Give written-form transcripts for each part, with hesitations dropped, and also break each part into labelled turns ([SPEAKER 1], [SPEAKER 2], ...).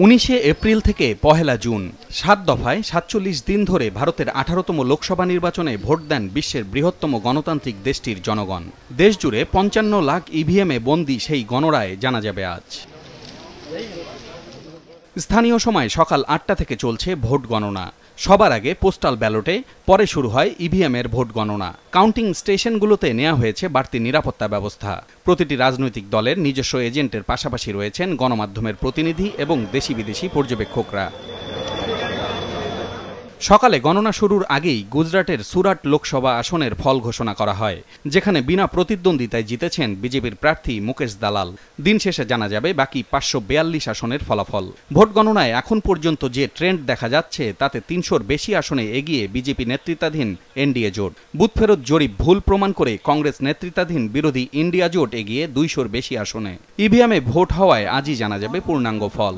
[SPEAKER 1] 19 April থেকে 1 June 7 দফায় 47 দিন ধরে ভারতের 18তম লোকসভা নির্বাচনে ভোট দেন বিশ্বের বৃহত্তম গণতান্ত্রিক দেশটির জনগণ। দেশজুড়ে 55 লাখ ইভিএমে বন্দী সেই গণরায় জানা যাবে আজ। স্থানীয় সময় সকাল 8টা থেকে চলছে ভোট গণনা। সবার আগে পোস্টাল ব্যালটে, পরে শুরু হয় ইভিএমের ভোট গণনা। কাউন্টিং স্টেশনগুলোতে নেওয়া হয়েছে বাড়তি নিরাপত্তা ব্যবস্থা। প্রতিটি রাজনৈতিক দলের নিজস্ব এজেন্টের পাশাপাশি রয়েছেন গণমাধ্যমের প্রতিনিধি এবং দেশি বিদেশি পর্যবেক্ষকরা। সকালে গণনা শুরুর আগেই গুজরাটের সুরাট লোকসভা আসনের ফল ঘোষণা করা হয়, যেখানে বিনা প্রতিদ্বন্দ্বিতায় জিতেছেন বিজেপির প্রার্থী মুকেশ দালাল। দিন শেষে জানা যাবে বাকি 542 আসনের ফলাফল। ভোট গণনায় এখন পর্যন্ত যে ট্রেন্ড দেখা যাচ্ছে তাতে 300-র বেশি আসনে এগিয়ে বিজেপি নেতৃত্বাধীন এনডিএ জোট। বুথ ফেরত জরিপ ভুল প্রমাণ করে কংগ্রেস নেতৃত্বাধীন বিরোধী ইন্ডিয়া জোট এগিয়ে 200-র বেশি আসনে। ইভিএমে ভোট হওয়ায় আজই জানা যাবে পূর্ণাঙ্গ ফল।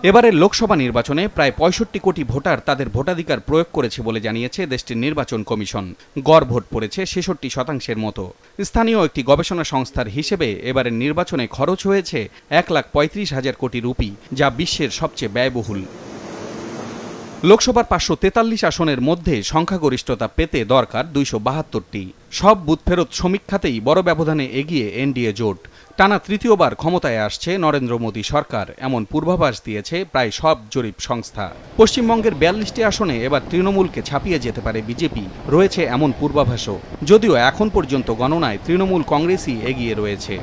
[SPEAKER 1] এবারের লোকসভা নির্বাচনে প্রায় 65 কোটি ভোটার তাদের ভোটাধিকার প্রয়োগ করেছে বলে জানিয়েছে দেশটির নির্বাচন কমিশন। গড় ভোট পড়েছে 66% মতো। স্থানীয় একটি গবেষণা সংস্থার হিসেবে এবারের নির্বাচনে খরচ হয়েছে 1,35,000 কোটি রুপি, যা বিশ্বের সবচেয়ে ব্যয়বহুল। লোকসভার 543 আসনের মধ্যে সংখ্যাগরিষ্ঠতা পেতে দরকার 272টি। সব বুথ ফেরত সমীক্ষাতেই বড় ব্যবধানে এগিয়ে এনডিএ জোট। টানা তৃতীয়বার ক্ষমতায় আসছে নরেন্দ্র মোদী সরকার, এমন পূর্বাভাস দিয়েছে প্রায় সব জরিপ সংস্থা। পশ্চিমবঙ্গের 42টি আসনে এবার তৃণমূলকে ছাপিয়ে যেতে পারে বিজেপি, রয়েছে এমন পূর্বাভাসও। যদিও এখন পর্যন্ত গণনায় তৃণমূল কংগ্রেসই এগিয়ে রয়েছে।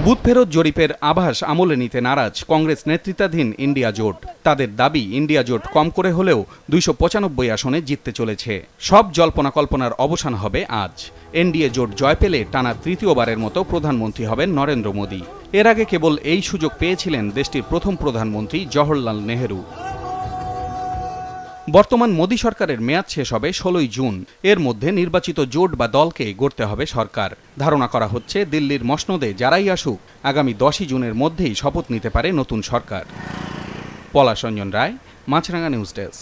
[SPEAKER 1] বুথ ফেরত জরিপের আভাস আমলে নিতে নারাজ কংগ্রেস নেতৃত্বাধীন ইন্ডিয়া জোট। তাদের দাবি ইন্ডিয়া জোট কম করে হলেও 295 আসনে জিততে চলেছে। সব জল্পনা কল্পনার অবসান হবে আজ। এনডিএ জোট জয় পেলে টানা তৃতীয়বারের মতো প্রধানমন্ত্রী হবেন নরেন্দ্র মোদী। এর আগে কেবল এই সুযোগ পেয়েছিলেন দেশটির প্রথম প্রধানমন্ত্রী জওহরলাল নেহেরু। বর্তমান মোদী সরকারের মেয়াদ শেষ হবে 16 জুন। এর মধ্যে নির্বাচিত জোট বা দলকে গড়তে হবে সরকার। ধারণা করা হচ্ছে দিল্লির মসনদে যারাই আসুক, আগামী 10 জুনের মধ্যেই শপথ নিতে পারে নতুন সরকার। পলাশ রঞ্জন রায়, মাছরাঙা নিউজ ডেস্ক।